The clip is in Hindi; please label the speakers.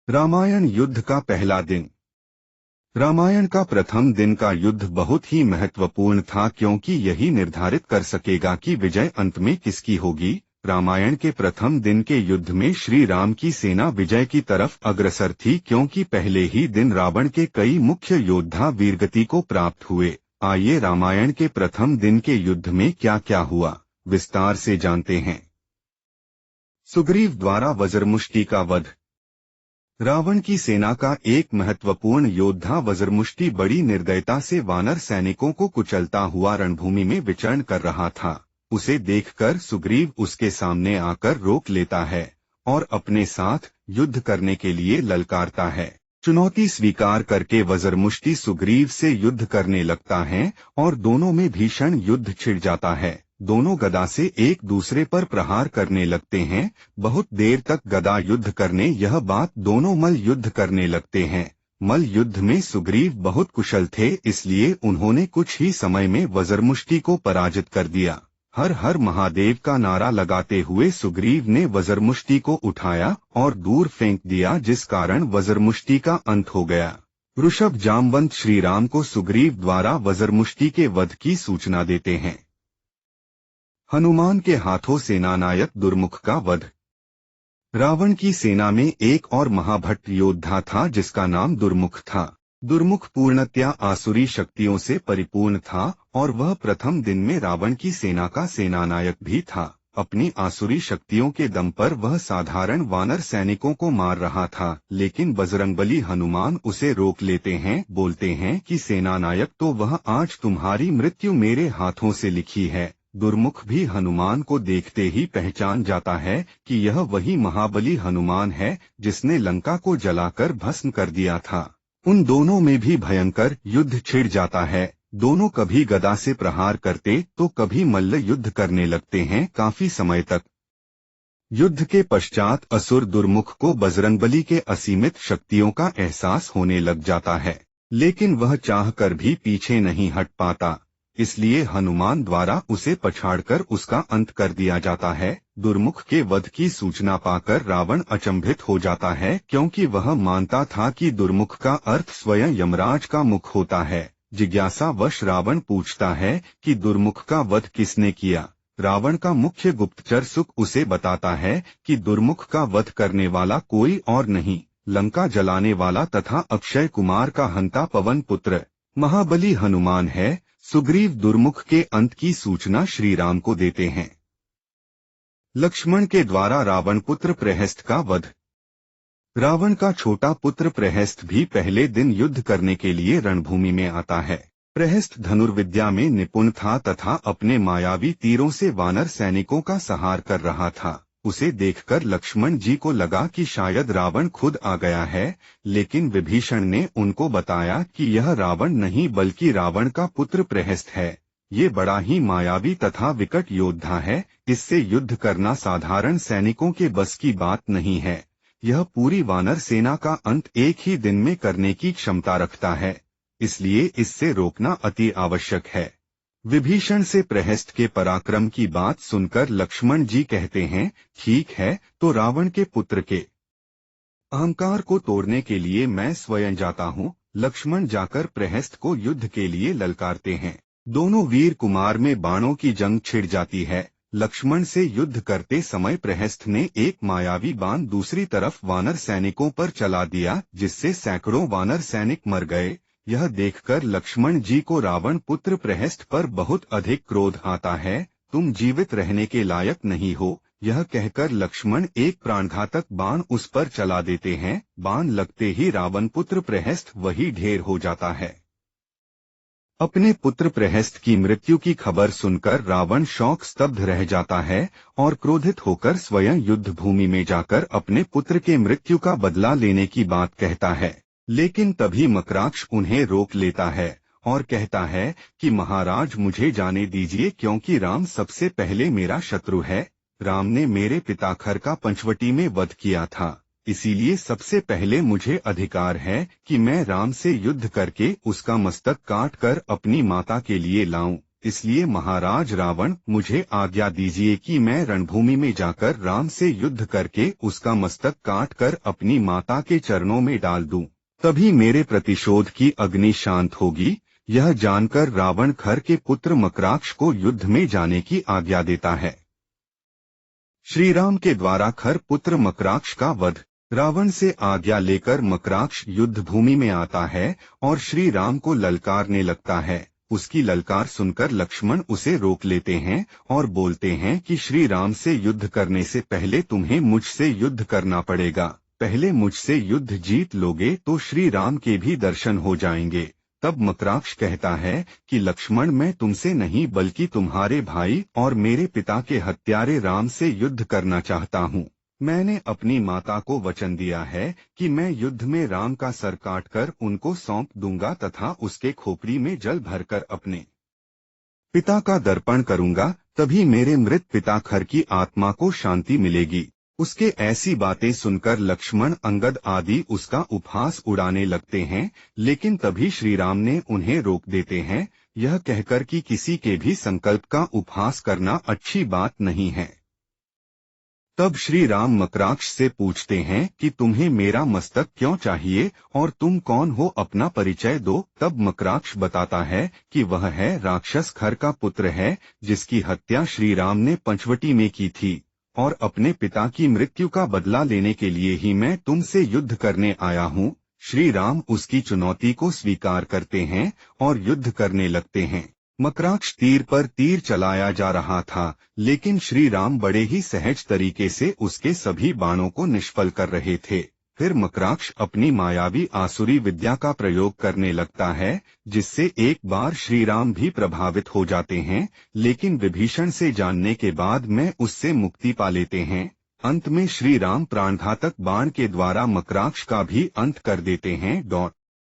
Speaker 1: रामायण युद्ध का पहला दिन। रामायण का प्रथम दिन का युद्ध बहुत ही महत्वपूर्ण था क्योंकि यही निर्धारित कर सकेगा कि विजय अंत में किसकी होगी। रामायण के प्रथम दिन के युद्ध में श्री राम की सेना विजय की तरफ अग्रसर थी क्योंकि पहले ही दिन रावण के कई मुख्य योद्धा वीरगति को प्राप्त हुए। आइए रामायण के प्रथम दिन के युद्ध में क्या क्या हुआ विस्तार से जानते हैं। सुग्रीव द्वारा वज्रमुष्टि का वध। रावण की सेना का एक महत्वपूर्ण योद्धा वज्रमुष्टि बड़ी निर्दयता से वानर सैनिकों को कुचलता हुआ रणभूमि में विचरण कर रहा था। उसे देखकर सुग्रीव उसके सामने आकर रोक लेता है और अपने साथ युद्ध करने के लिए ललकारता है। चुनौती स्वीकार करके वज्रमुष्टि सुग्रीव से युद्ध करने लगता है और दोनों में भीषण युद्ध छिड़ जाता है। दोनों गदा से एक दूसरे पर प्रहार करने लगते हैं। बहुत देर तक गदा युद्ध करने यह बात दोनों मल्ल युद्ध करने लगते हैं। मल्ल युद्ध में सुग्रीव बहुत कुशल थे इसलिए उन्होंने कुछ ही समय में वज्रमुष्टि को पराजित कर दिया। हर हर महादेव का नारा लगाते हुए सुग्रीव ने वज्रमुष्टि को उठाया और दूर फेंक दिया जिस कारण वज्रमुष्टि का अंत हो गया। वृषभ जामवंत श्री राम को सुग्रीव द्वारा वज्रमुष्टि के वध की सूचना देते हैं। हनुमान के हाथों सेनानायक दुर्मुख का वध। रावण की सेना में एक और महाभट्ट योद्धा था जिसका नाम दुर्मुख था। दुर्मुख पूर्णतया आसुरी शक्तियों से परिपूर्ण था और वह प्रथम दिन में रावण की सेना का सेनानायक भी था। अपनी आसुरी शक्तियों के दम पर वह साधारण वानर सैनिकों को मार रहा था, लेकिन बजरंगबली हनुमान उसे रोक लेते हैं। बोलते हैं कि सेनानायक तो वह, आज तुम्हारी मृत्यु मेरे हाथों से लिखी है। दुर्मुख भी हनुमान को देखते ही पहचान जाता है कि यह वही महाबली हनुमान है जिसने लंका को जलाकर भस्म कर दिया था। उन दोनों में भी भयंकर युद्ध छिड़ जाता है। दोनों कभी गदा से प्रहार करते तो कभी मल्ल युद्ध करने लगते हैं काफी समय तक। युद्ध के पश्चात असुर दुर्मुख को बजरंगबली के असीमित शक्तियों का एहसास होने लग जाता है, लेकिन वह चाहकर भी पीछे नहीं हट पाता। इसलिए हनुमान द्वारा उसे पछाड़कर उसका अंत कर दिया जाता है। दुर्मुख के वध की सूचना पाकर रावण अचंभित हो जाता है क्योंकि वह मानता था कि दुर्मुख का अर्थ स्वयं यमराज का मुख होता है। जिज्ञासावश रावण पूछता है कि दुर्मुख का वध किसने किया। रावण का मुख्य गुप्तचर सुक उसे बताता है कि दुर्मुख का वध करने वाला कोई और नहीं, लंका जलाने वाला तथा अक्षय कुमार का हंता पवन पुत्र महाबली हनुमान है। सुग्रीव दुर्मुख के अंत की सूचना श्री राम को देते हैं। लक्ष्मण के द्वारा रावण पुत्र प्रहस्त का वध। रावण का छोटा पुत्र प्रहस्त भी पहले दिन युद्ध करने के लिए रणभूमि में आता है। प्रहस्त धनुर्विद्या में निपुण था तथा अपने मायावी तीरों से वानर सैनिकों का संहार कर रहा था। उसे देखकर लक्ष्मण जी को लगा कि शायद रावण खुद आ गया है, लेकिन विभीषण ने उनको बताया कि यह रावण नहीं बल्कि रावण का पुत्र प्रहस्त है। ये बड़ा ही मायावी तथा विकट योद्धा है। इससे युद्ध करना साधारण सैनिकों के बस की बात नहीं है। यह पूरी वानर सेना का अंत एक ही दिन में करने की क्षमता रखता है, इसलिए इससे रोकना अति आवश्यक है। विभीषण से प्रहस्त के पराक्रम की बात सुनकर लक्ष्मण जी कहते हैं, ठीक है, तो रावण के पुत्र के अहंकार को तोड़ने के लिए मैं स्वयं जाता हूँ। लक्ष्मण जाकर प्रहस्त को युद्ध के लिए ललकारते हैं। दोनों वीर कुमार में बाणों की जंग छिड़ जाती है। लक्ष्मण से युद्ध करते समय प्रहस्त ने एक मायावी बाण दूसरी तरफ वानर सैनिकों पर चला दिया जिससे सैकड़ों वानर सैनिक मर गए। यह देखकर लक्ष्मण जी को रावण पुत्र प्रहस्त पर बहुत अधिक क्रोध आता है। तुम जीवित रहने के लायक नहीं हो, यह कहकर लक्ष्मण एक प्राणघातक बाण उस पर चला देते हैं। बाण लगते ही रावण पुत्र प्रहस्त वही ढेर हो जाता है। अपने पुत्र प्रहस्त की मृत्यु की खबर सुनकर रावण शोक स्तब्ध रह जाता है और क्रोधित होकर स्वयं युद्ध भूमि में जाकर अपने पुत्र के मृत्यु का बदला लेने की बात कहता है। लेकिन तभी मकराक्ष उन्हें रोक लेता है और कहता है कि महाराज, मुझे जाने दीजिए क्योंकि राम सबसे पहले मेरा शत्रु है। राम ने मेरे पिता खर का पंचवटी में वध किया था, इसीलिए सबसे पहले मुझे अधिकार है कि मैं राम से युद्ध करके उसका मस्तक काट कर अपनी माता के लिए लाऊं। इसलिए महाराज रावण, मुझे आज्ञा दीजिए कि मैं रणभूमि में जाकर राम से युद्ध करके उसका मस्तक काट कर अपनी माता के चरणों में डाल दूं। तभी मेरे प्रतिशोध की अग्नि शांत होगी। यह जानकर रावण खर के पुत्र मकराक्ष को युद्ध में जाने की आज्ञा देता है। श्री राम के द्वारा खर पुत्र मकराक्ष का वध। रावण से आज्ञा लेकर मकराक्ष युद्ध भूमि में आता है और श्री राम को ललकारने लगता है। उसकी ललकार सुनकर लक्ष्मण उसे रोक लेते हैं और बोलते हैं कि श्री राम से युद्ध करने से पहले तुम्हें मुझसे युद्ध करना पड़ेगा। पहले मुझसे युद्ध जीत लोगे तो श्री राम के भी दर्शन हो जाएंगे। तब मकराक्ष कहता है कि लक्ष्मण, मैं तुमसे नहीं बल्कि तुम्हारे भाई और मेरे पिता के हत्यारे राम से युद्ध करना चाहता हूँ। मैंने अपनी माता को वचन दिया है कि मैं युद्ध में राम का सर काटकर उनको सौंप दूंगा तथा उसके खोपड़ी में जल भरकर अपने पिता का दर्पण करूंगा। तभी मेरे मृत पिता खर की आत्मा को शांति मिलेगी। उसके ऐसी बातें सुनकर लक्ष्मण, अंगद आदि उसका उपहास उड़ाने लगते हैं, लेकिन तभी श्री राम ने उन्हें रोक देते हैं, यह कहकर कि किसी के भी संकल्प का उपहास करना अच्छी बात नहीं है। तब श्री राम मकराक्ष से पूछते हैं कि तुम्हें मेरा मस्तक क्यों चाहिए और तुम कौन हो, अपना परिचय दो। तब मकराक्ष बताता है कि वह है राक्षस खर का पुत्र है, जिसकी हत्या श्री राम ने पंचवटी में की थी, और अपने पिता की मृत्यु का बदला लेने के लिए ही मैं तुमसे युद्ध करने आया हूँ। श्री राम उसकी चुनौती को स्वीकार करते हैं और युद्ध करने लगते हैं। मकराक्ष तीर पर तीर चलाया जा रहा था, लेकिन श्री राम बड़े ही सहज तरीके से उसके सभी बाणों को निष्फल कर रहे थे। फिर मकराक्ष अपनी मायावी आसुरी विद्या का प्रयोग करने लगता है, जिससे एक बार श्री राम भी प्रभावित हो जाते हैं, लेकिन विभीषण से जानने के बाद में उससे मुक्ति पा लेते हैं। अंत में श्री राम प्राणघातक बाण के द्वारा मकराक्ष का भी अंत कर देते हैं।